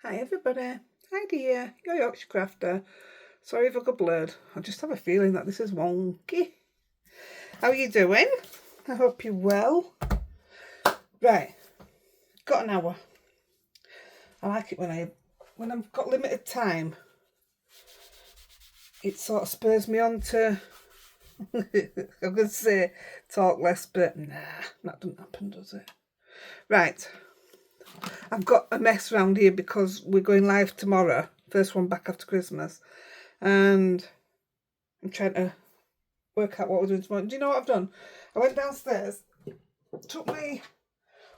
Hi everybody, Heidi here, your Yorkshire crafter. Sorry if I got blurred, I just have a feeling that this is wonky. How are you doing? I hope you're well. Right, got an hour. I like it when I've got limited time. It sort of spurs me on to, I'm going to say talk less, but nah, that doesn't happen, does it? Right. I've got a mess around here because we're going live tomorrow, first one back after Christmas, and I'm trying to work out what we're doing tomorrow. Do you know what I've done? I went downstairs, took my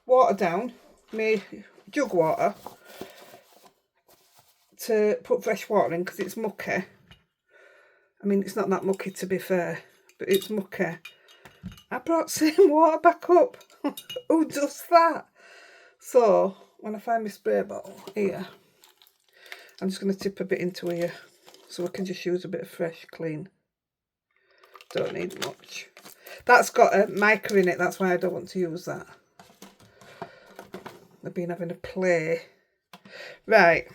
water down, my jug water, to put fresh water in because it's mucky. I mean, it's not that mucky to be fair, but it's mucky. I brought same water back up. Who does that? So when I find my spray bottle here, I'm just going to tip a bit into here so I can just use a bit of fresh, clean. Don't need much. That's got a mica in it, that's why I don't want to use that. I've been having a play. Right,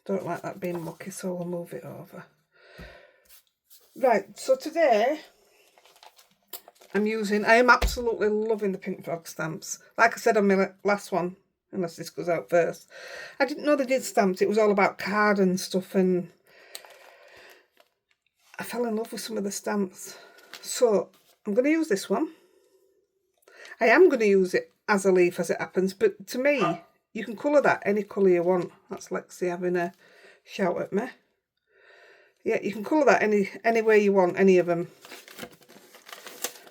don't like that being mucky, so we'll move it over. Right, so today I am absolutely loving the Pink Frog stamps. Like I said on my last one, unless this goes out first, I didn't know they did stamps. It was all about card and stuff, and I fell in love with some of the stamps. So I'm going to use this one. I am going to use it as a leaf as it happens, but to me, you can colour that any colour you want. That's Lexi having a shout at me. Yeah, you can colour that any way you want, any of them.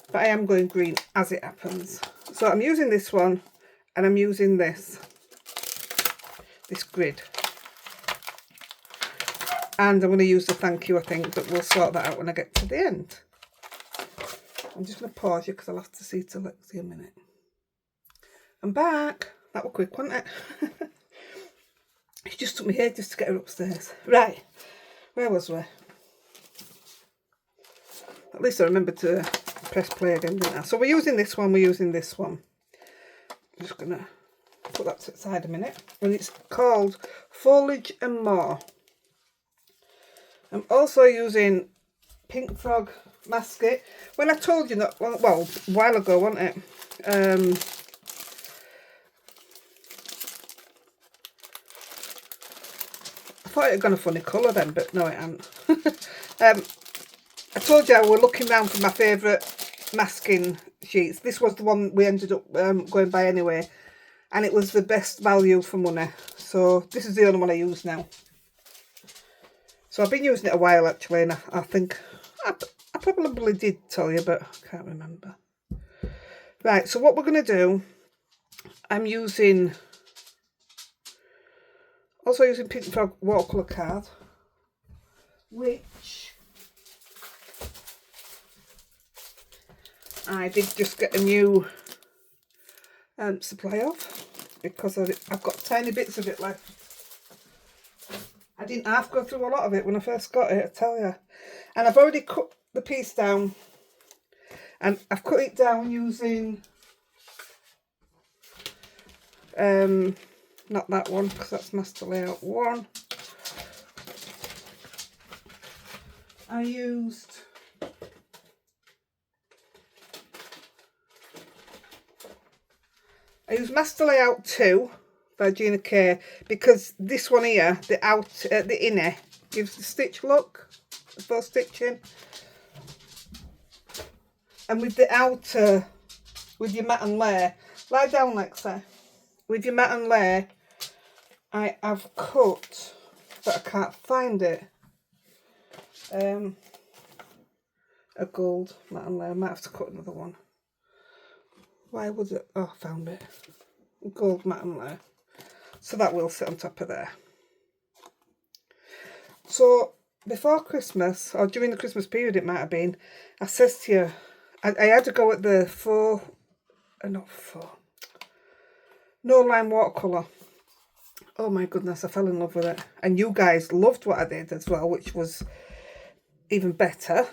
But I am going green as it happens. So I'm using this one, and I'm using this grid. And I'm going to use the thank you, I think, but we'll sort that out when I get to the end. I'm just going to pause you because I'll have to see to Lexi a minute. I'm back. That was quick, wasn't it? It just took me ages to get her upstairs. Right, where was we? At least I remembered to press play again, didn't I? So we're using this one, I'm just going to put that to the side a minute. And it's called Foliage and More. I'm also using Pink Frog Masket. When I told you that, well, a while ago, wasn't it? I thought it had gone a funny colour then, but no, it hadn't. I told you I were looking around for my favourite masking sheets. This was the one we ended up going by anyway, and it was the best value for money. So this is the only one I use now. So I've been using it a while actually, and I think I probably did tell you, but I can't remember. Right, so what we're going to do, I'm also using Pink Frog watercolour card, which I did just get a new supply of because I've got tiny bits of it left. I didn't half go through a lot of it when I first got it, I tell you. And I've already cut the piece down, and I've cut it down using not that one because that's master layout 1. I used master layout 2 by Gina K, because this one here, the inner, gives the stitch look, the full stitching. And with the outer, with your mat and layer, lie down Lexa, with your mat and layer, I have cut, but I can't find it, a gold mat and layer. I might have to cut another one. Why was it? Oh, I found it. Gold mat and layer. So that will sit on top of there. So before Christmas, or during the Christmas period it might have been, I says to you, I had to go at the no line watercolour. Oh my goodness, I fell in love with it. And you guys loved what I did as well, which was even better.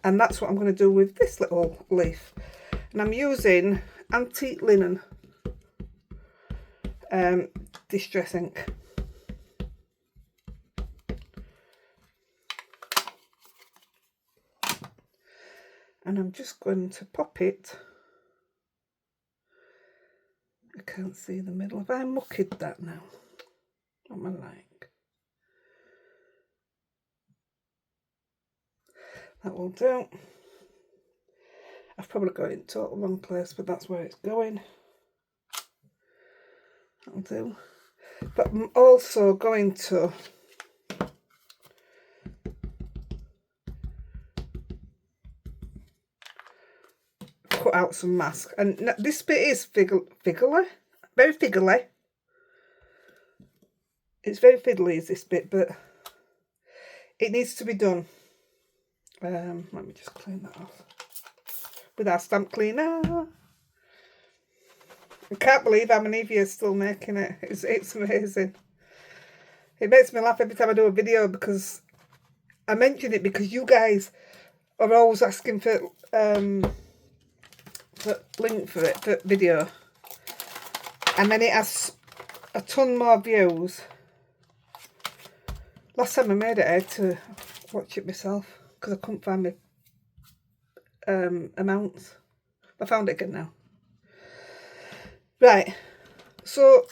And that's what I'm going to do with this little leaf. And I'm using Antique Linen Distress ink. And I'm just going to pop it. I can't see the middle. Have I mucked that now? What am I like? That will do. I've probably got it in total wrong place, but that's where it's going. That'll do. But I'm also going to cut out some mask. And this bit is fiddly, very fiddly. It's very fiddly, is this bit, but it needs to be done. Let me just clean that off with our stamp cleaner. I can't believe how many of you are still making it. It's amazing. It makes me laugh every time I do a video, because I mention it because you guys are always asking for link for it, for video, and then it has a ton more views. Last time I made it, I had to watch it myself because I couldn't find my amounts. I found it again now. Right, so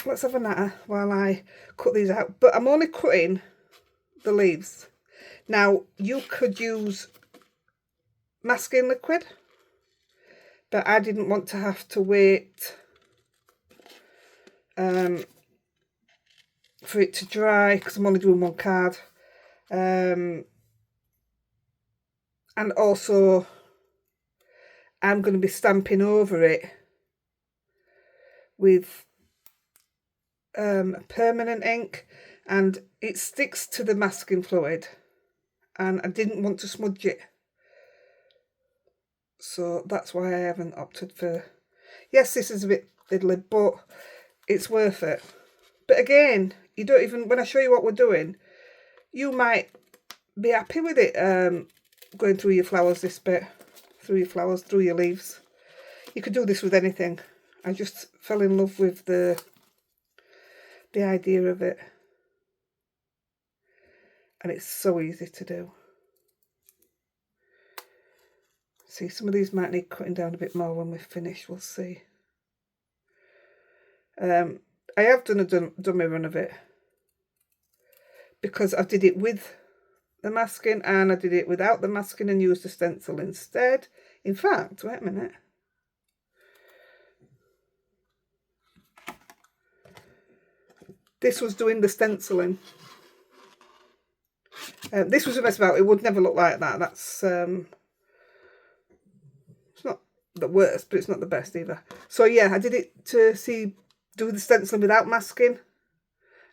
let's have a natter while I cut these out. But I'm only cutting the leaves. Now, you could use masking liquid, but I didn't want to have to wait for it to dry, because I'm only doing one card. And also, I'm going to be stamping over it with permanent ink, and it sticks to the masking fluid, and I didn't want to smudge it. So that's why I haven't opted for... Yes, this is a bit fiddly, but it's worth it. But again, you don't even... When I show you what we're doing, you might be happy with it going through your flowers, this bit. Through your flowers, through your leaves. You could do this with anything. I just fell in love with the idea of it. And it's so easy to do. See, some of these might need cutting down a bit more when we're finished, we'll see. I have done a dummy run of it, because I did it with the masking and I did it without the masking and used the stencil instead. In fact, wait a minute. This was doing the stenciling. This was a mess about. It would never look like that. That's it's not the worst, but it's not the best either. So yeah, I did it to do the stenciling without masking,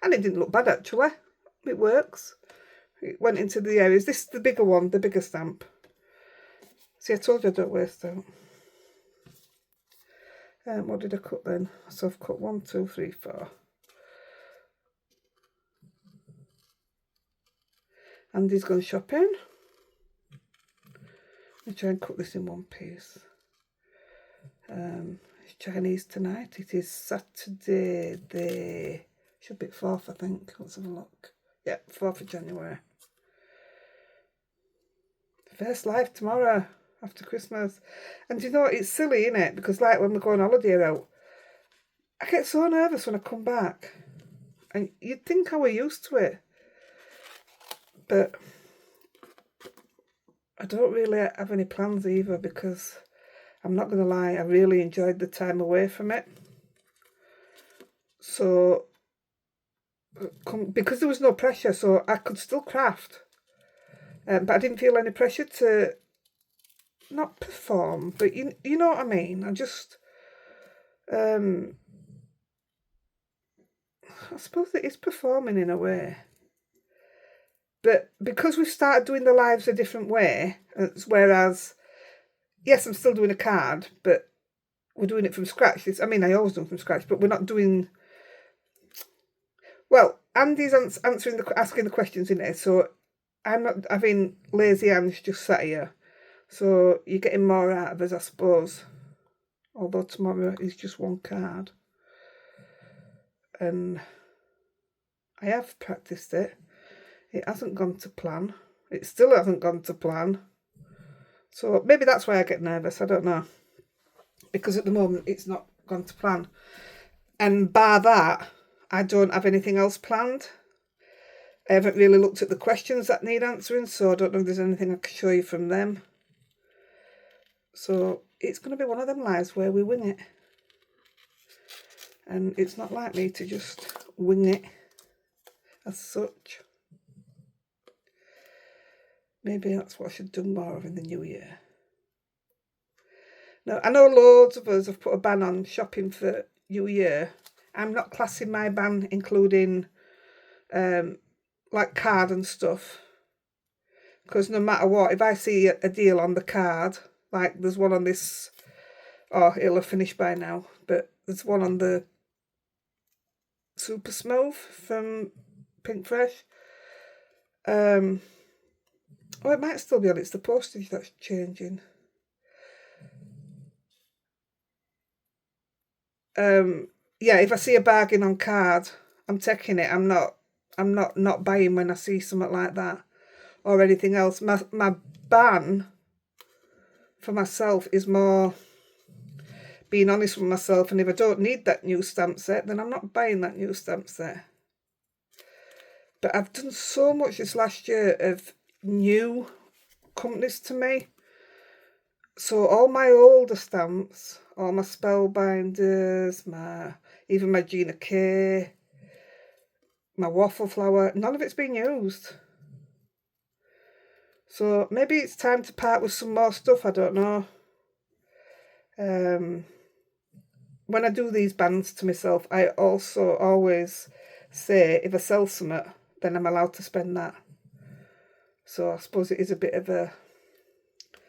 and it didn't look bad actually. It works. It went into the areas. This is the bigger one, the bigger stamp. See, I told you I don't waste out. What did I cut then? So I've cut 1, 2, 3, 4. Andy's gone shopping. Let me try and cut this in one piece. It's Chinese tonight. It is Saturday, the... should be 4th, I think. Let's have a look. Yeah, 4th of January. First live tomorrow, after Christmas. And you know, it's silly, isn't it? Because like when we go on holiday out, I get so nervous when I come back. And you'd think I were used to it. But I don't really have any plans either, because I'm not going to lie, I really enjoyed the time away from it. So, because there was no pressure, so I could still craft. But I didn't feel any pressure to not perform, but you know what I mean. I just, I suppose it is performing in a way. But because we've started doing the lives a different way, whereas, yes, I'm still doing a card, but we're doing it from scratch. I mean, I always do them from scratch, but we're not doing... Well, Andy's asking the questions in it, so I'm not having lazy hands just sat here. So you're getting more out of us, I suppose. Although tomorrow is just one card. And I have practiced it. It hasn't gone to plan. It still hasn't gone to plan. So maybe that's why I get nervous, I don't know. Because at the moment it's not gone to plan. And bar that, I don't have anything else planned. I haven't really looked at the questions that need answering, so I don't know if there's anything I can show you from them. So it's going to be one of them lives where we wing it. And it's not like me to just wing it as such. Maybe that's what I should do more of in the new year. Now, I know loads of us have put a ban on shopping for New Year. I'm not classing my ban including like card and stuff. Because no matter what, if I see a deal on the card, like there's one on this, oh, it'll have finished by now, but there's one on the Super Smooth from Pink Fresh. Oh, it might still be on. It's the postage that's changing. Yeah, if I see a bargain on card, I'm taking it. I'm not buying when I see something like that or anything else. My ban for myself is more being honest with myself, and if I don't need that new stamp set, then I'm not buying that new stamp set. But I've done so much this last year of new companies to me. So all my older stamps, all my Spellbinders, even my Gina K, my Waffle Flower, none of it's been used. So maybe it's time to part with some more stuff, I don't know. When I do these bans to myself, I also always say if I sell something, then I'm allowed to spend that. So I suppose it is a bit of a...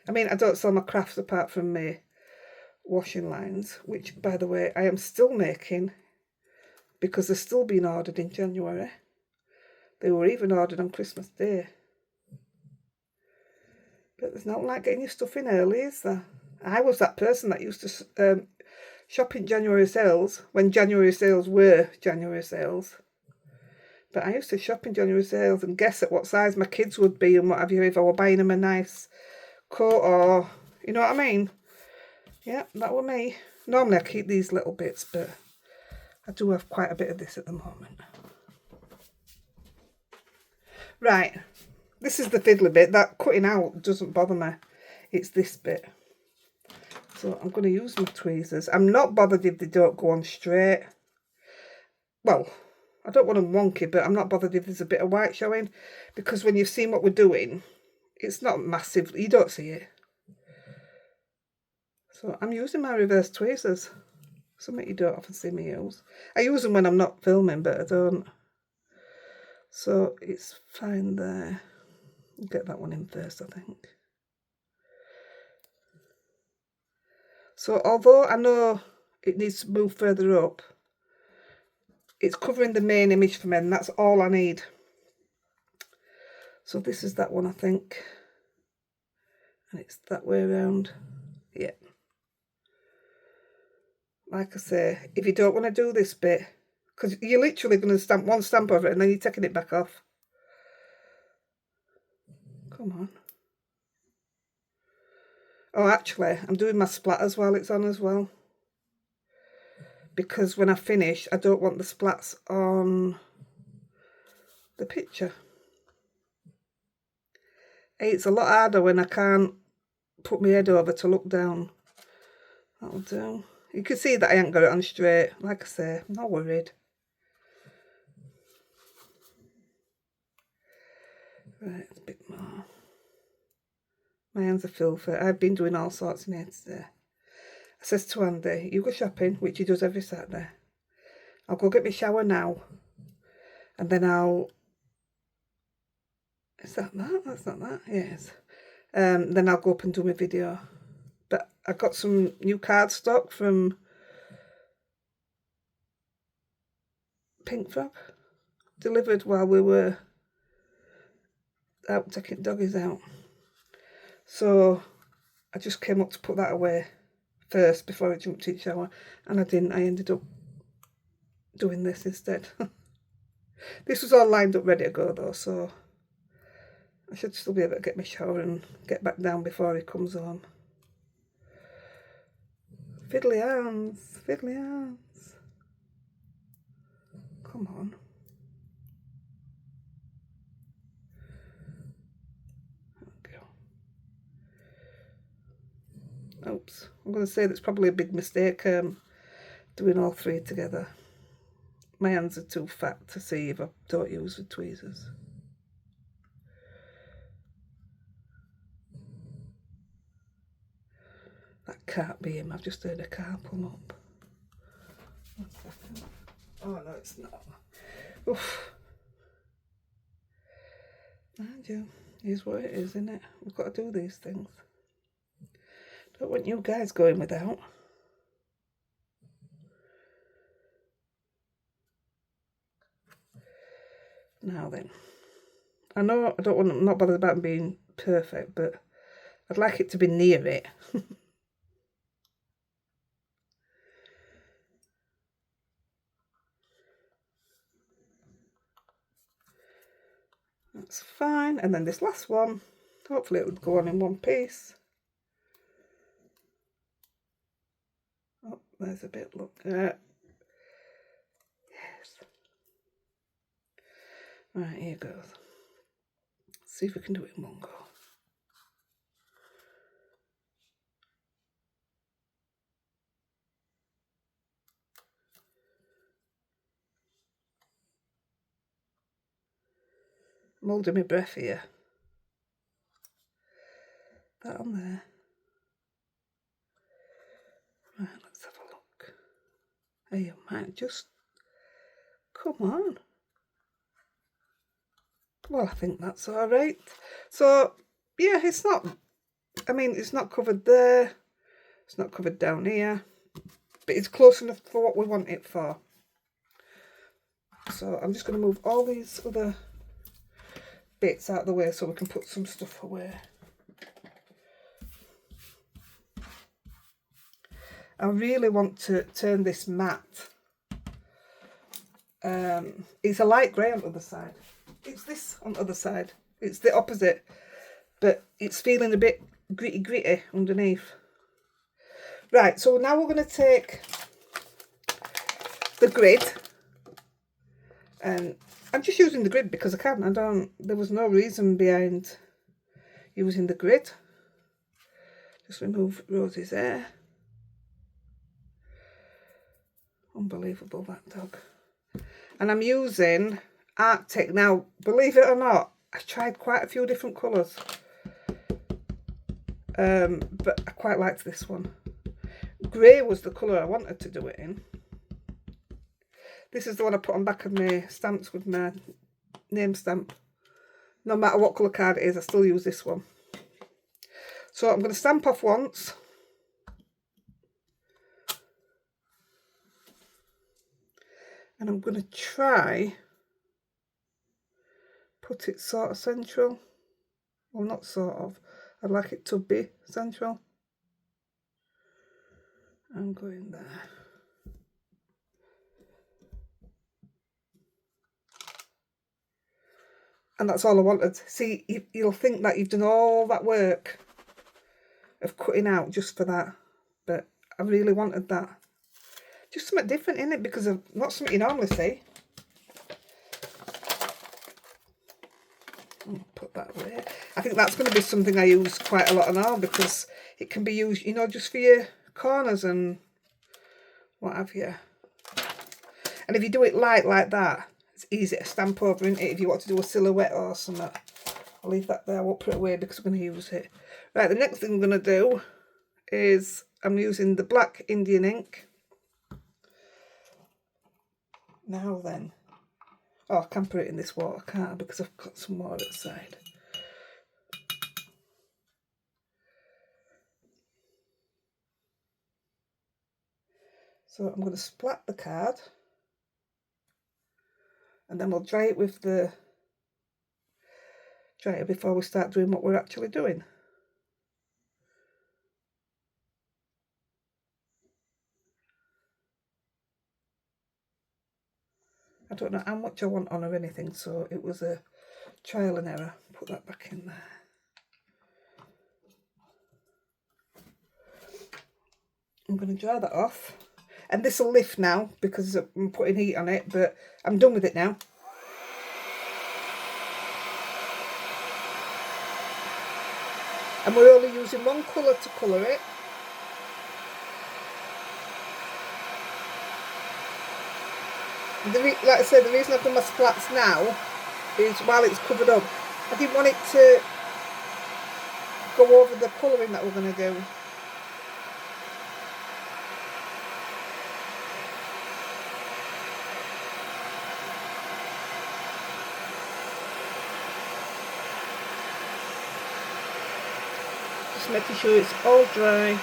I mean, I don't sell my crafts apart from my washing lines, which, by the way, I am still making because they're still being ordered in January. They were even ordered on Christmas Day. But there's nothing like getting your stuff in early, is there? I was that person that used to shop in January sales when January sales were January sales. But I used to shop in January sales and guess at what size my kids would be and what have you if I were buying them a nice coat or, you know what I mean? Yeah, that were me. Normally I keep these little bits, but I do have quite a bit of this at the moment. Right, this is the fiddly bit. That cutting out doesn't bother me. It's this bit. So I'm going to use my tweezers. I'm not bothered if they don't go on straight. Well, I don't want them wonky, but I'm not bothered if there's a bit of white showing. Because when you've seen what we're doing, it's not massive. You don't see it. So I'm using my reverse tweezers. Something you don't often see me use. I use them when I'm not filming, but I don't. So it's fine there. I'll get that one in first, I think. So although I know it needs to move further up, it's covering the main image for me, and that's all I need. So this is that one, I think. And it's that way around. Yeah. Like I say, if you don't want to do this bit, because you're literally going to stamp one stamp over it and then you're taking it back off. Come on. Oh, actually, I'm doing my splatters while it's on as well. Because when I finish, I don't want the splats on the picture. It's a lot harder when I can't put my head over to look down. That'll do. You can see that I ain't got it on straight. Like I say, I'm not worried. Right, a bit more. My hands are filthy. I've been doing all sorts in here today. I says to Andy, you go shopping, which he does every Saturday. I'll go get my shower now. And then I'll... Is that that? That's not that. Yes. Then I'll go up and do my video. But I got some new cardstock from Pink Frog. Delivered while we were out taking doggies out. So I just came up to put that away first before I jumped in the shower. And I didn't. I ended up doing this instead. This was all lined up ready to go though, so I should still be able to get my shower and get back down before he comes home. Fiddly hands, fiddly hands. Come on. Okay. Oops, I'm going to say that's probably a big mistake doing all three together. My hands are too fat to see if I don't use the tweezers. That can't be him, I've just heard a car pull up. 1 second. Oh no, it's not. Oof. Mind you, here's what it is, isn't it? We've got to do these things. Don't want you guys going without. Now then, I know I don't want. I'm not bothered about being perfect, but I'd like it to be near it. That's fine. And then this last one, hopefully it would go on in one piece. Oh, there's a bit. Look. Yes. Right, here goes. Let's see if we can do it in one go. I'm holding my breath here. That on there. Right, let's have a look. Hey, you might just come on. Well, I think that's all right. So, yeah, it's not, I mean, it's not covered there. It's not covered down here. But it's close enough for what we want it for. So I'm just going to move all these other bits out of the way so we can put some stuff away. I really want to turn this matte. It's a light grey on the other side. It's this on the other side. It's the opposite. But it's feeling a bit gritty underneath. Right, so now we're going to take the grid. And I'm just using the grid because I can. There was no reason behind using the grid. Just remove Rosie's hair. Unbelievable, that dog. And I'm using Arctic. Now, believe it or not, I tried quite a few different colours. But I quite liked this one. Grey was the colour I wanted to do it in. This is the one I put on back of my stamps with my name stamp. No matter what colour card it is, I still use this one. So I'm going to stamp off once. And I'm going to try put it sort of central. Well, not sort of. I'd like it to be central. I'm going there. And that's all I wanted. See, you'll think that you've done all that work of cutting out just for that. But I really wanted that. Just something different in it because of not something you normally see. I'll put that away. I think that's going to be something I use quite a lot now because it can be used, you know, just for your corners and what have you. And if you do it light like that, it's easy to stamp over, isn't it? If you want to do a silhouette or something. I'll leave that there. I won't put it away because I'm going to use it. Right, the next thing I'm going to do is I'm using the black Indian ink. Now then. Oh, I can put it in this water, can't I? Because I've got some more outside. So I'm going to splat the card. And then we'll dry it with the dryer before we start doing what we're actually doing. I don't know how much I want on or anything, so it was a trial and error. Put that back in there. I'm going to dry that off. And this will lift now because I'm putting heat on it, but I'm done with it now. And we're only using one colour to colour it. Like I said, the reason I've done my splats now is while it's covered up. I didn't want it to go over the colouring that we're going to do. Just making sure it's all dry.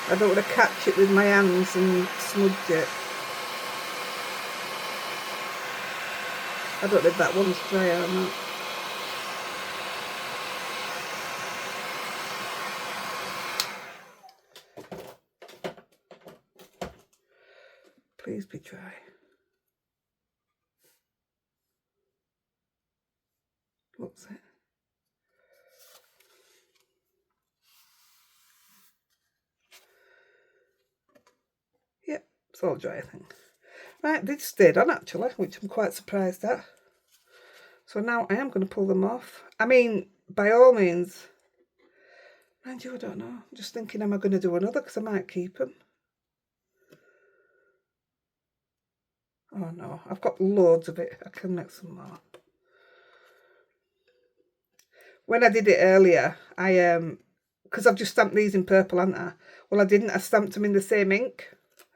I don't want to catch it with my hands and smudge it. I don't know if that one's dry or not. Please be dry. What's it? Yep, it's all dry, I think. Right, this stayed on actually, which I'm quite surprised at. So now I am going to pull them off. I mean, by all means, mind you, I don't know. I'm just thinking, am I going to do another? Because I might keep them. Oh no, I've got loads of it. I can make some more. When I did it earlier, because I've just stamped these in purple, haven't I? Well, I didn't. I stamped them in the same ink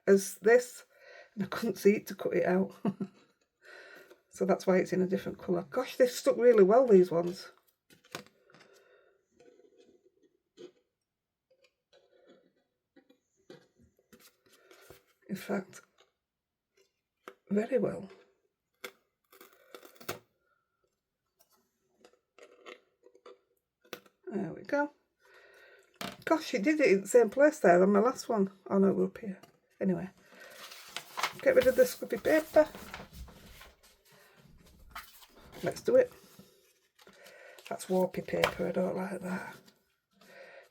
as this, and I couldn't see it to cut it out. So that's why it's in a different colour. Gosh, they've stuck really well, these ones. In fact, very well. There we go. Gosh, it did it in the same place there on my last one. Oh no, we're up here. Anyway, get rid of the squippy paper. Let's do it. That's warpy paper, I don't like that.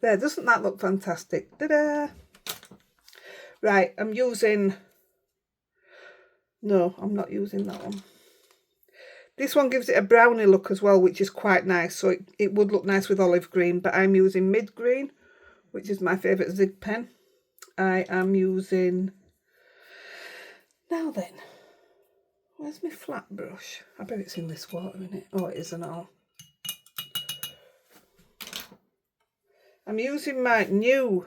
There, doesn't that look fantastic? Ta-da! Right, I'm using... No, I'm not using that one. This one gives it a brownie look as well, which is quite nice. So it would look nice with olive green, but I'm using mid green, which is my favourite zig pen. I am using... Now then, where's my flat brush? I bet it's in this water, isn't it? Oh, it isn't all. I'm using my new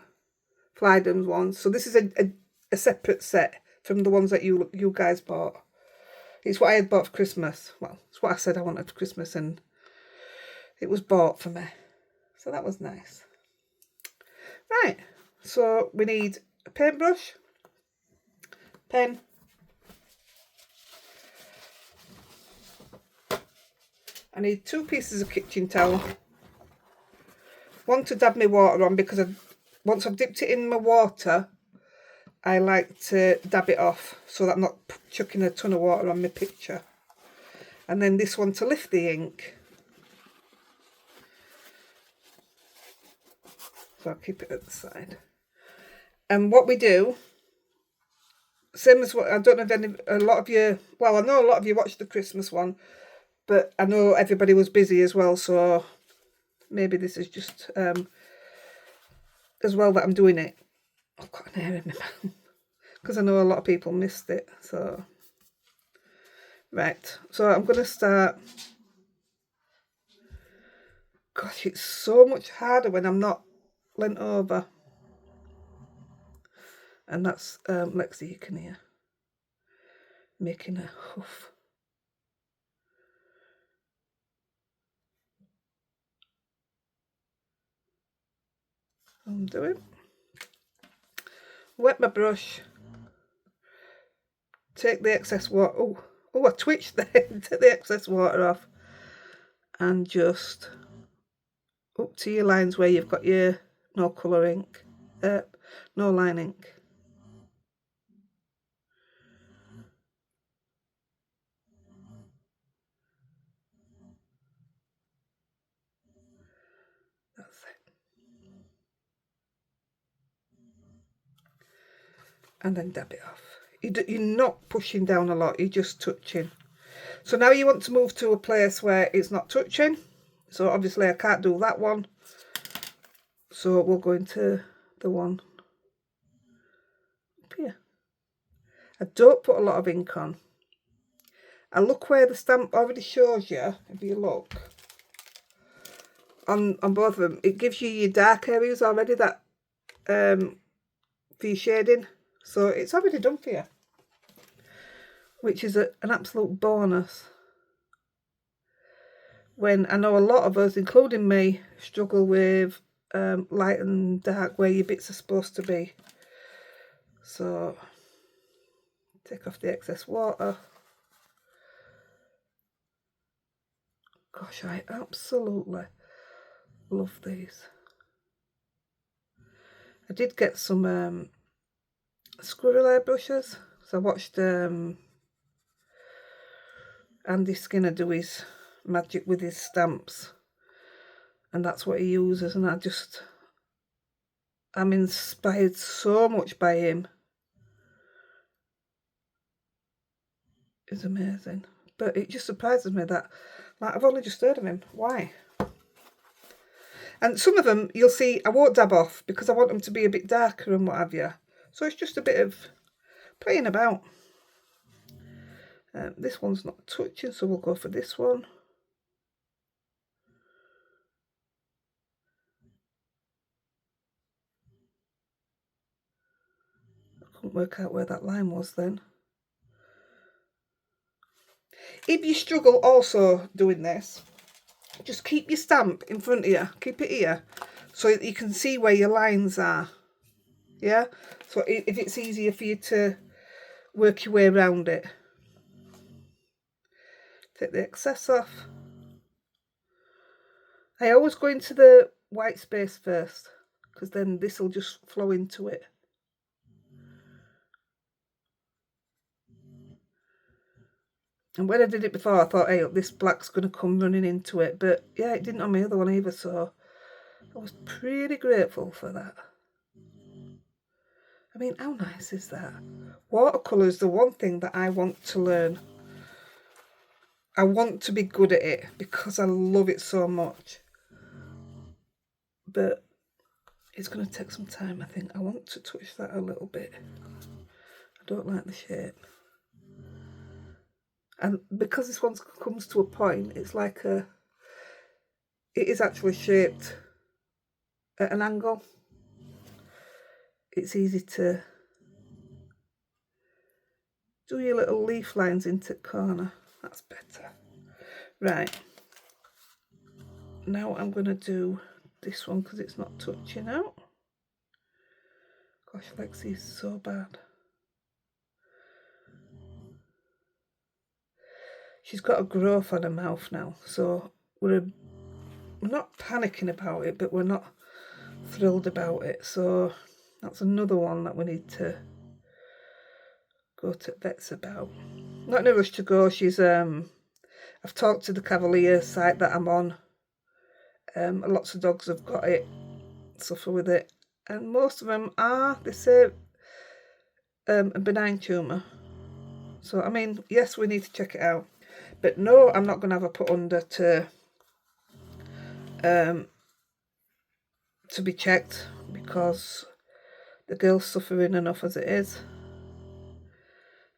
Flydoms ones. So this is a separate set from the ones that you guys bought. It's what I had bought for Christmas. Well, it's what I said I wanted for Christmas, and it was bought for me. So that was nice. Right, so we need a paintbrush, pen, I need 2 pieces of kitchen towel. One to dab my water on, because once I've dipped it in my water, I like to dab it off so that I'm not chucking a ton of water on my picture. And then this one to lift the ink. So I'll keep it at the side. And what we do, same as what, I don't know if a lot of you, well, I know a lot of you watched the Christmas one, but I know everybody was busy as well, so maybe this is just as well that I'm doing it. I've got an hair in my mouth because I know a lot of people missed it. So right, so I'm going to start. Gosh, it's so much harder when I'm not leant over. And that's Lexi, you can hear making a hoof. I'm doing. Wet my brush. Take the excess water. Oh, I twitched there. Take the excess water off, and just up to your lines where you've got your no colour ink, no line ink. That's it. And then dab it off. You're not pushing down a lot, you're just touching. So now you want to move to a place where it's not touching. So obviously I can't do that one. So we'll go into the one up here. I don't put a lot of ink on. I look where the stamp already shows you, if you look. On both of them, it gives you your dark areas already that for your shading. So it's already done for you. Which is an absolute bonus. When I know a lot of us, including me, struggle with light and dark where your bits are supposed to be. So take off the excess water. Gosh, I absolutely love these. I did get some squirrel hair brushes. So I watched Andy Skinner do his magic with his stamps. And that's what he uses, and I'm inspired so much by him. It's amazing. But it just surprises me that, like, I've only just heard of him. Why? And some of them, you'll see, I won't dab off because I want them to be a bit darker and what have you. So it's just a bit of playing about. This one's not touching, so we'll go for this one. I couldn't work out where that line was then. If you struggle also doing this, just keep your stamp in front of you. Keep it here so you can see where your lines are. Yeah? So if it's easier for you to work your way around it. Take the excess off. I always go into the white space first because then this will just flow into it. And when I did it before, I thought, hey, this black's going to come running into it. But yeah, it didn't on my other one either, so I was pretty grateful for that. I mean, how nice is that? Watercolour is the one thing that I want to learn. I want to be good at it because I love it so much. But it's going to take some time, I think. I want to touch that a little bit. I don't like the shape. And because this one comes to a point, it's like it is actually shaped at an angle. It's easy to do your little leaf lines into the corner. That's better. Right. Now I'm going to do this one because it's not touching out. Gosh, Lexi's so bad. She's got a growth on her mouth now, so we're not panicking about it, but we're not thrilled about it. So that's another one that we need to go to vets about. Not in a rush to go. She's I've talked to the Cavalier site that I'm on. Lots of dogs have got it, suffer with it, and most of them are, they say, a benign tumour. So I mean, yes, we need to check it out, but no, I'm not going to have her put under to be checked because the girl's suffering enough as it is,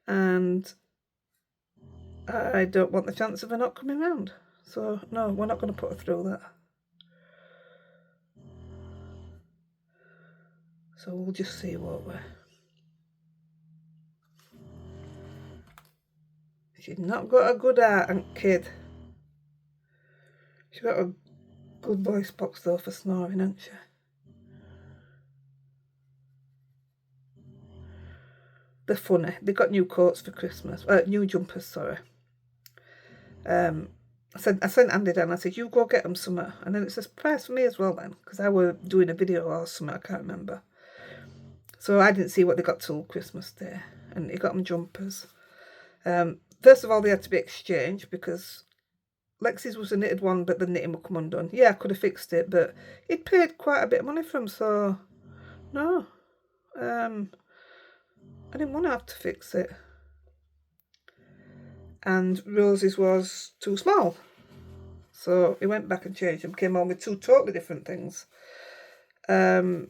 and I don't want the chance of her not coming round. So no, we're not going to put her through that. So we'll just see what we're... She's not got a good heart, kid. She's got a good voice box though for snoring, hasn't she? They're funny. They got new coats for Christmas. New jumpers, sorry. I sent Andy down. I said, you go get them something. And then it's a surprise for me as well then, because I were doing a video or something, I can't remember. So I didn't see what they got till Christmas Day. And he got them jumpers. First of all, they had to be exchanged because Lexi's was a knitted one, but the knitting would come undone. Yeah, I could have fixed it, but he'd paid quite a bit of money for them, so no. I didn't want to have to fix it. And Rosie's was too small. So he went back and changed them, came home with two totally different things. And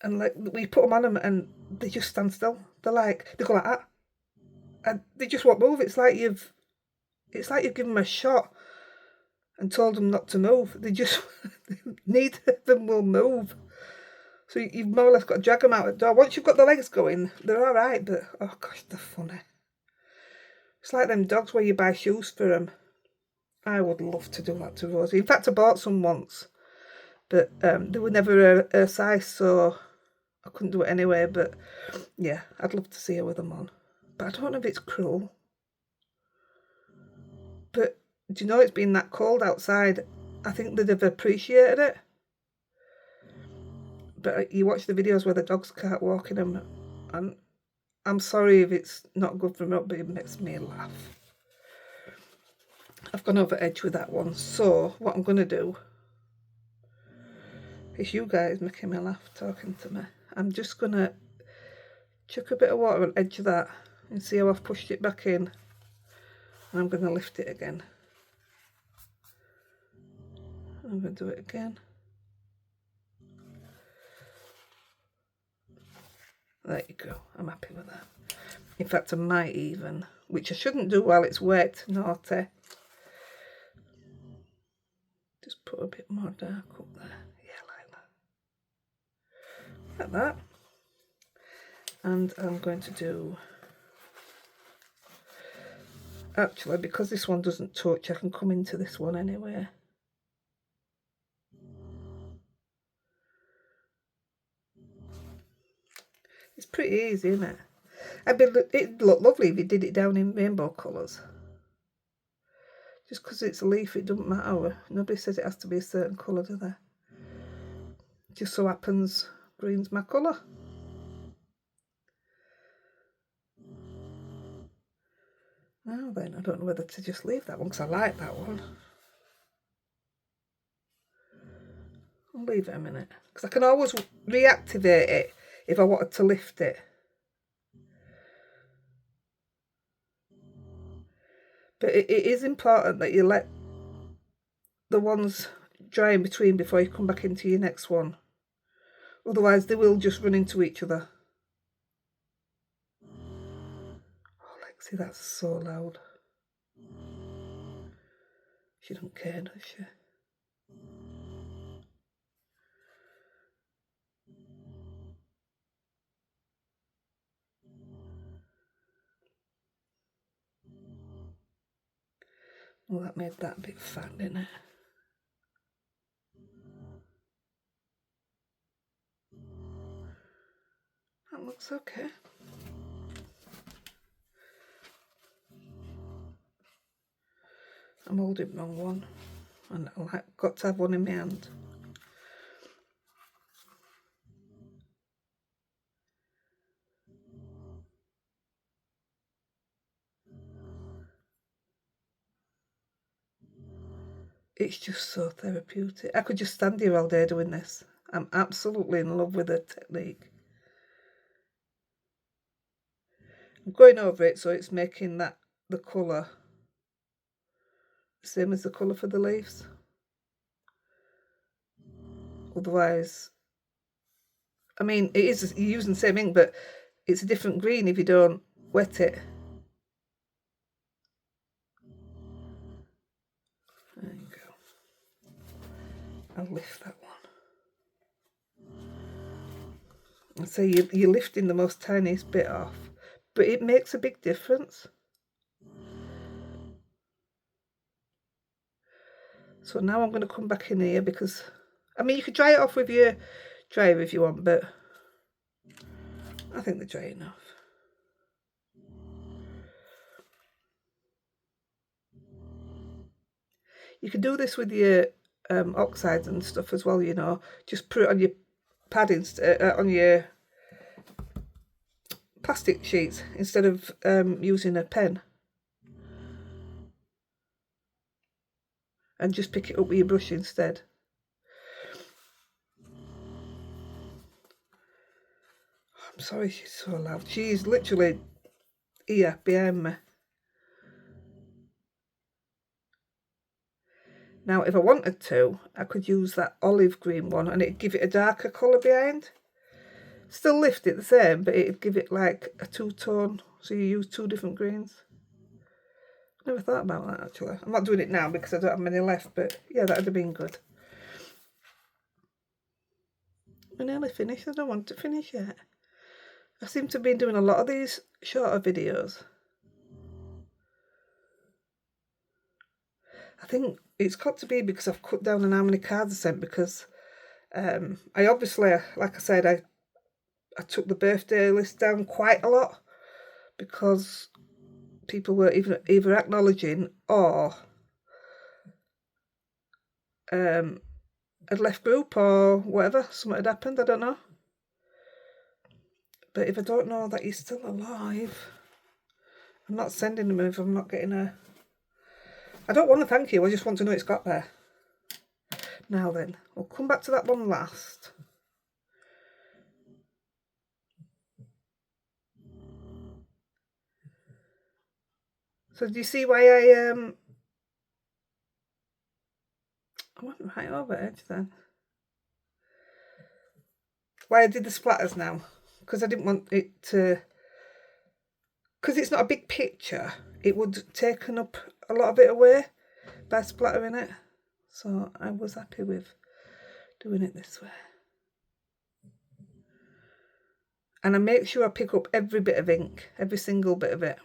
like we put them on them and they just stand still. They go like that. And they just won't move. It's like you've given them a shot and told them not to move. They just, neither of them will move. So you've more or less got to drag them out the door. Once you've got the legs going, they're all right, but oh gosh, they're funny. It's like them dogs where you buy shoes for them. I would love to do that to Rosie. In fact, I bought some once, but they were never her size, so I couldn't do it anyway. But yeah, I'd love to see her with them on. But I don't know if it's cruel. But do you know, it's been that cold outside. I think they'd have appreciated it. But you watch the videos where the dogs can't walk in them, and I'm sorry if it's not good for them, but it makes me laugh. I've gone over edge with that one. So what I'm going to do is, you guys making me laugh talking to me, I'm just going to chuck a bit of water on the edge of that and see how I've pushed it back in. And I'm going to lift it again. I'm going to do it again. There you go. I'm happy with that. In fact, I might even, which I shouldn't do while it's wet, naughty. Just put a bit more dark up there. Yeah, like that. Like that. And I'm going to do, actually, because this one doesn't touch, I can come into this one anyway. It's pretty easy, isn't it? It'd look lovely if you did it down in rainbow colours. Just because it's a leaf, it doesn't matter. Nobody says it has to be a certain colour, do they? Just so happens green's my colour. Now then, I don't know whether to just leave that one because I like that one. I'll leave it a minute because I can always reactivate it if I wanted to lift it. But it is important that you let the ones dry in between before you come back into your next one. Otherwise, they will just run into each other. Oh, Lexi, that's so loud. She don't care, does she? Well, that made that a bit fat, didn't it? That looks okay. I'm holding the wrong one, and I've got to have one in my hand. It's just so therapeutic. I could just stand here all day doing this. I'm absolutely in love with the technique. I'm going over it so it's making that the colour the same as the colour for the leaves. Otherwise, I mean, it is, you're using the same ink, but it's a different green if you don't wet it. There you go. I'll lift that one. And so you're lifting the most tiniest bit off, but it makes a big difference. So now I'm going to come back in here because, I mean, you could dry it off with your dryer if you want, but I think they're dry enough. You can do this with your oxides and stuff as well, you know. Just put it on your padding, on your plastic sheets instead of using a pen. And just pick it up with your brush instead. I'm sorry she's so loud. She's literally here behind me. Now, if I wanted to, I could use that olive green one and it'd give it a darker colour behind. Still lift it the same, but it'd give it like a two-tone, so you use two different greens. Never thought about that, actually. I'm not doing it now because I don't have many left, but yeah, that would have been good. We're nearly finished. I don't want to finish yet. I seem to be doing a lot of these shorter videos. I think it's got to be because I've cut down on how many cards I sent, because I obviously, like I said, I took the birthday list down quite a lot because people were either acknowledging or had left group or whatever, something had happened, I don't know. But if I don't know that you're still alive, I'm not sending them if I'm not getting a... I don't want to thank you, I just want to know it's got there. Now then, we'll come back to that one last. So do you see why I went right over edge then? Why I did the splatters now? Because I didn't want it to... Because it's not a big picture, it would taken up a lot of it away by splattering it. So I was happy with doing it this way. And I make sure I pick up every bit of ink, every single bit of it.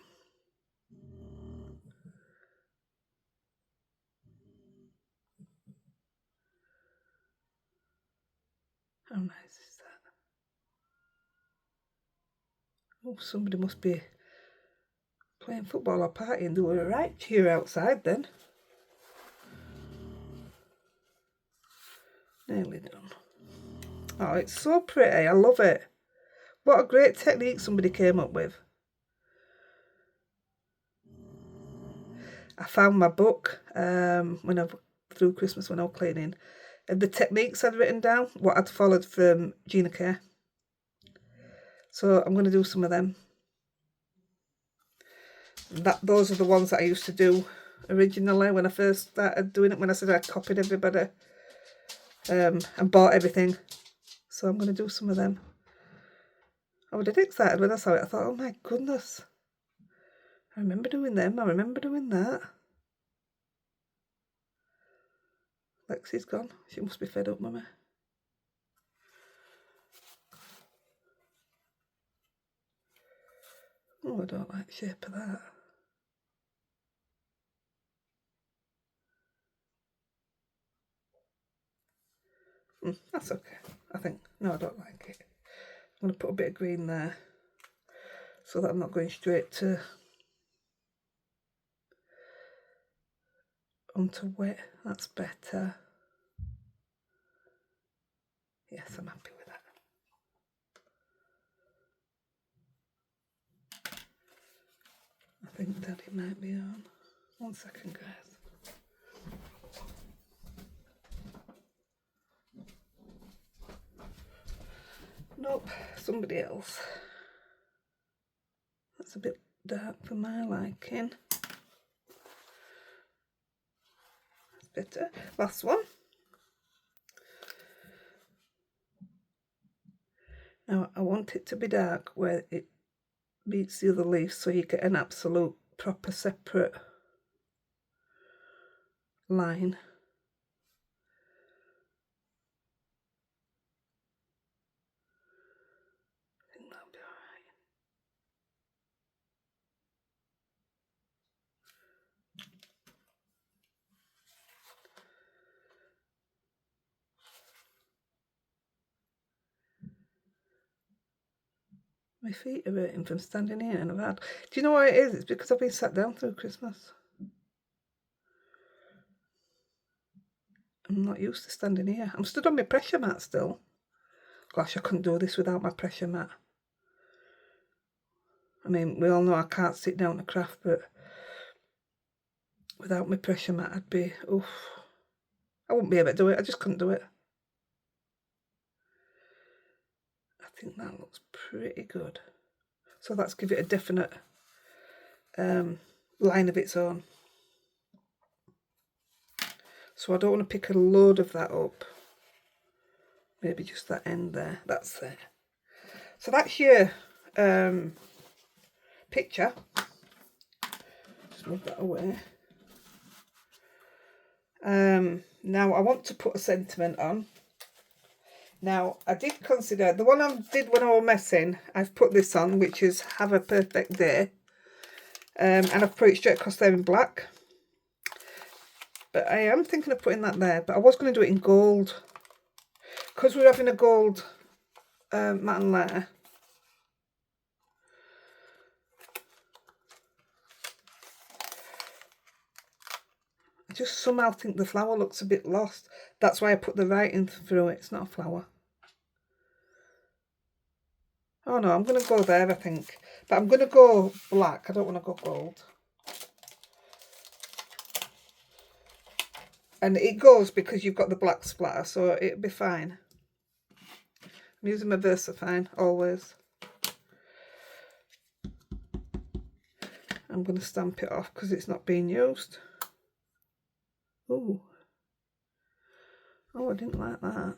How nice is that? Oh, somebody must be playing football or partying. They were right cheer outside then. Nearly done. Oh, it's so pretty. I love it. What a great technique somebody came up with. I found my book through Christmas when I was cleaning. And the techniques I'd written down, what I'd followed from Gina K. So I'm going to do some of them. Those are the ones that I used to do originally when I first started doing it, when I said I copied everybody and bought everything. So I'm going to do some of them. I was dead excited when I saw it. I thought, oh my goodness, I remember doing them, I remember doing that. Lexi's gone. She must be fed up, mummy. Oh, I don't like the shape of that. That's okay, I think. No, I don't like it. I'm going to put a bit of green there so that I'm not going straight to onto wet. That's better. Yes, I'm happy with that. I think Daddy might be on. 1 second, guys. Nope, somebody else. That's a bit dark for my liking. That's better. Last one. Now I want it to be dark where it meets the other leaf, so you get an absolute proper separate line. I think that'll be alright. My feet are hurting from standing here and I've had... Do you know what it is? It's because I've been sat down through Christmas. I'm not used to standing here. I'm stood on my pressure mat still. Gosh, I couldn't do this without my pressure mat. I mean, we all know I can't sit down to craft, but without my pressure mat, I'd be, oof. I wouldn't be able to do it. I just couldn't do it. I think that looks pretty good. So let's give it a definite line of its own. So I don't want to pick a load of that up. Maybe just that end there. That's there. So that's your picture. Just move that away. Now I want to put a sentiment on. Now I did consider, the one I did when I was messing, I've put this on, which is Have a Perfect Day. And I've put it straight across there in black. But I am thinking of putting that there, but I was going to do it in gold. Because we're having a gold matte and layer. I just somehow think the flower looks a bit lost. That's why I put the writing through it. It's not a flower. Oh no, I'm going to go there, I think. But I'm going to go black. I don't want to go gold. And it goes because you've got the black splatter, so it'll be fine. I'm using my VersaFine, always. I'm going to stamp it off because it's not being used. Ooh. Oh, I didn't like that.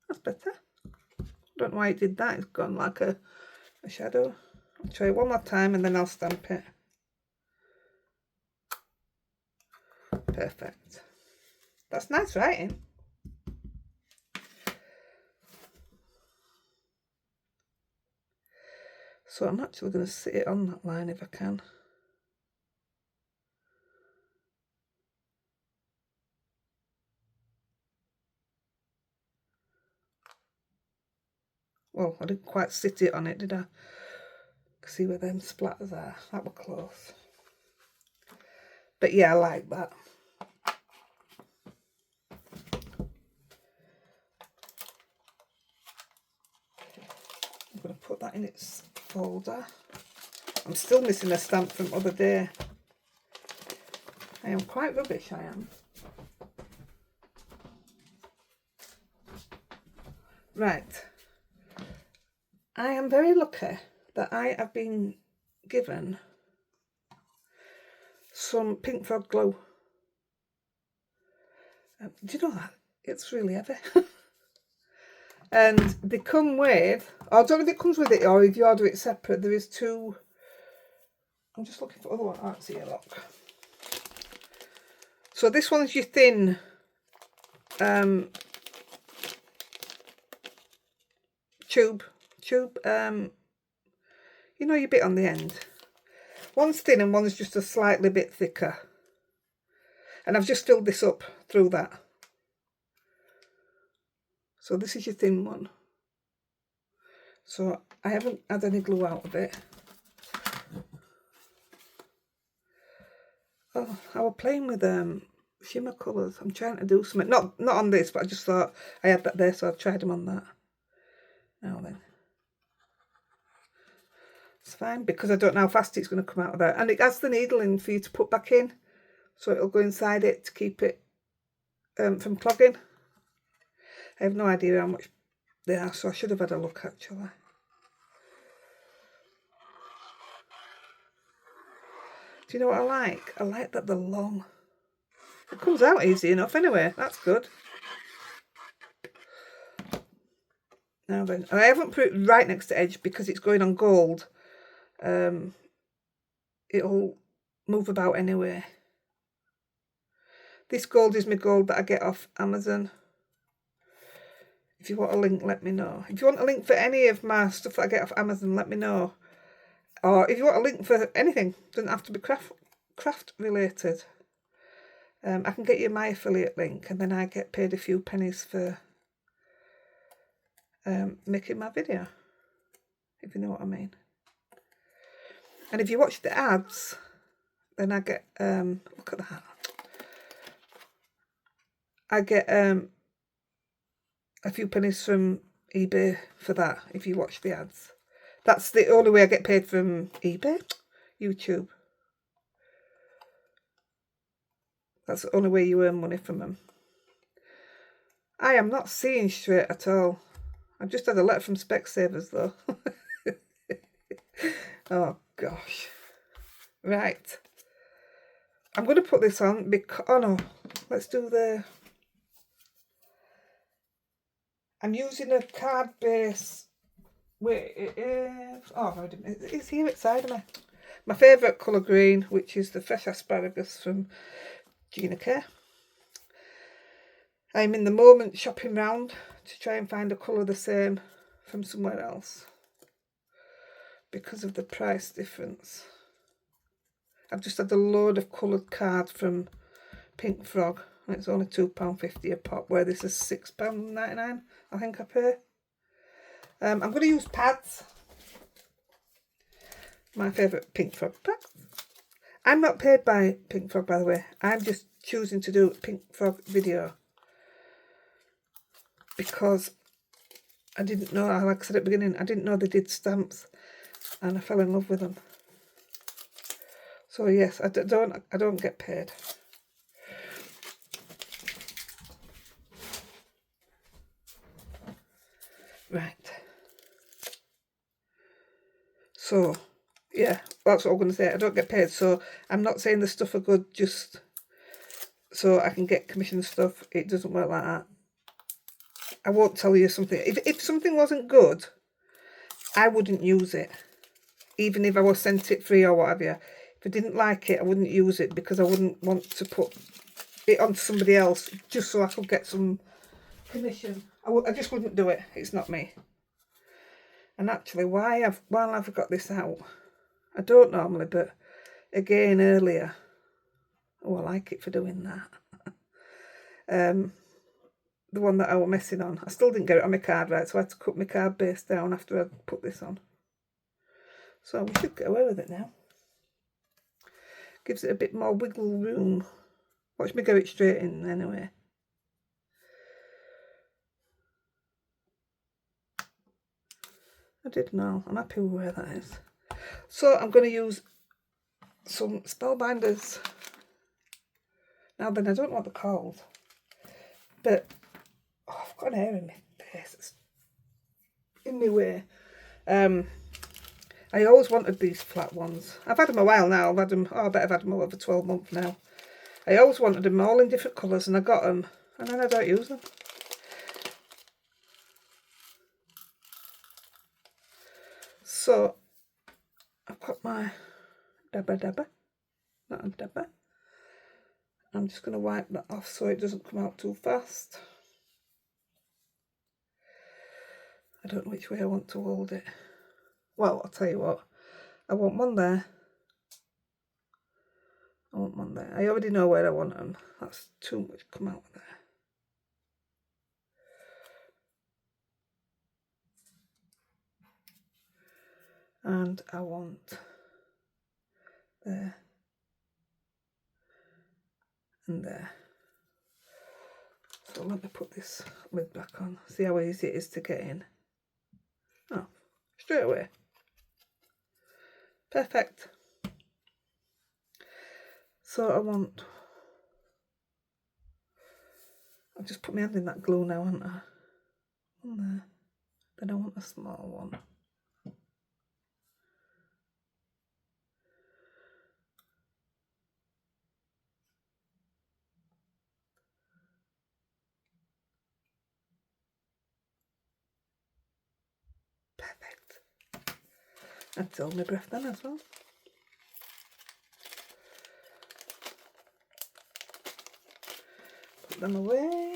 That's better. Don't know why it did that. It's gone like a shadow. I'll try it one more time and then I'll stamp it. Perfect. That's nice writing. So I'm actually going to sit it on that line if I can. Well, I didn't quite sit it on it, did I? See where them splatters are. That were close. But yeah, I like that. I'm going to put that in its folder. I'm still missing a stamp from other day. I am quite rubbish, I am. Right. I am very lucky that I have been given some Pink Frog glue. Do you know that? It's really heavy. And they come with, I don't know if it comes with it or if you order it separate, there is two. I'm just looking for other one. Oh, it's here, look. So this one's your thin tube, you know, your bit on the end. One's thin and one's just a slightly bit thicker. And I've just filled this up through that. So this is your thin one. So I haven't had any glue out of it. Oh, I was playing with shimmer colours. I'm trying to do something. Not on this, but I just thought I had that there, so I've tried them on that. Now then. It's fine because I don't know how fast it's going to come out of there. And it has the needle in for you to put back in. So it'll go inside it to keep it from clogging. I have no idea how much they are, so I should have had a look actually. Do you know what I like? I like that they're long. It comes out easy enough anyway. That's good. Now then, I haven't put it right next to edge because it's going on gold. It'll move about anyway. This gold is my gold that I get off Amazon. If you want a link, let me know. If you want a link for any of my stuff that I get off Amazon, let me know. Or if you want a link for anything, doesn't have to be craft related. I can get you my affiliate link and then I get paid a few pennies for making my video, if you know what I mean. And if you watch the ads, then I get, look at that. I get a few pennies from eBay for that, if you watch the ads. That's the only way I get paid from eBay, YouTube. That's the only way you earn money from them. I am not seeing straight at all. I've just had a letter from Specsavers though. Oh gosh. Right. I'm going to put this on because, oh no, let's do the, I'm using a card base. Wait, it is, oh, it's here outside of me. My favourite colour green, which is the fresh asparagus from Gina Care. I'm in the moment shopping round to try and find a colour the same from somewhere else because of the price difference. I've just had a load of coloured cards from Pink Frog and it's only £2.50 a pop, where this is £6.99 I think I pay. I'm going to use pads. My favourite Pink Frog pads. I'm not paid by Pink Frog, by the way. I'm just choosing to do a Pink Frog video because I didn't know, like I said at the beginning, I didn't know they did stamps and I fell in love with them. So yes, I don't get paid. Right. So, yeah, that's what I'm going to say. I don't get paid, so I'm not saying the stuff are good just so I can get commission stuff. It doesn't work like that. I won't tell you something. If something wasn't good, I wouldn't use it. Even if I was sent it free or whatever. If I didn't like it, I wouldn't use it because I wouldn't want to put it onto somebody else just so I could get some commission. I just wouldn't do it. It's not me. And actually, while I've got this out, I don't normally, but again earlier, oh, I like it for doing that. The one that I was messing on, I still didn't get it on my card right, so I had to cut my card base down after I put this on. So we should get away with it now. Gives it a bit more wiggle room. Watch me go it straight in anyway. I did know. I'm happy with where that is. So I'm going to use some spellbinders. Now then, I don't know what they're called, but oh, I've got an hair in my face. It's in my way. I always wanted these flat ones. I've had them a while now. I bet I've had them over 12 months now. I always wanted them all in different colours and I got them and then I don't use them. So I've got my dabba, not a dabba. I'm just going to wipe that off so it doesn't come out too fast. I don't know which way I want to hold it. Well, I'll tell you what. I want one there. I want one there. I already know where I want them. That's too much come out there. And I want there and there. So let me put this lid back on. See how easy it is to get in. Oh, straight away. Perfect. So I'll just put my hand in that glue now, haven't I? One there. Then I want a small one. Perfect. That's all my breath then as well. Put them away.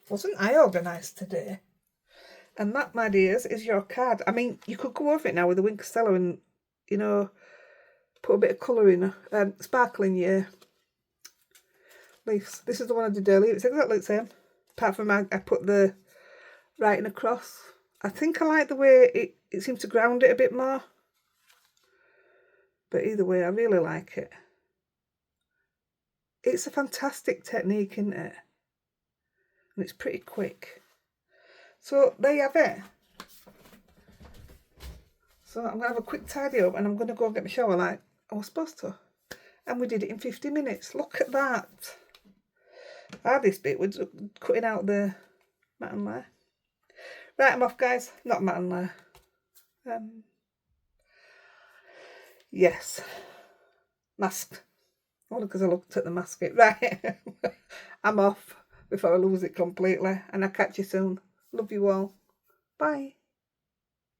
Wasn't I organised today? And that, my dears, is your card. I mean, you could go over it now with a Watercolour and, you know, put a bit of colour in, sparkle in your leaves. This is the one I did earlier. It's exactly the same. Apart from I put the writing across. I think I like the way it seems to ground it a bit more. But either way, I really like it. It's a fantastic technique, isn't it? And it's pretty quick. So there you have it. So I'm going to have a quick tidy up and I'm going to go get my shower like I was supposed to. And we did it in 50 minutes. Look at that. Hardest bit was cutting out the mat and layer. Right, I'm off, guys. Not mat and layer. Yes. Mask. Only because I looked at the mask. Right. I'm off before I lose it completely. And I'll catch you soon. Love you all. Bye.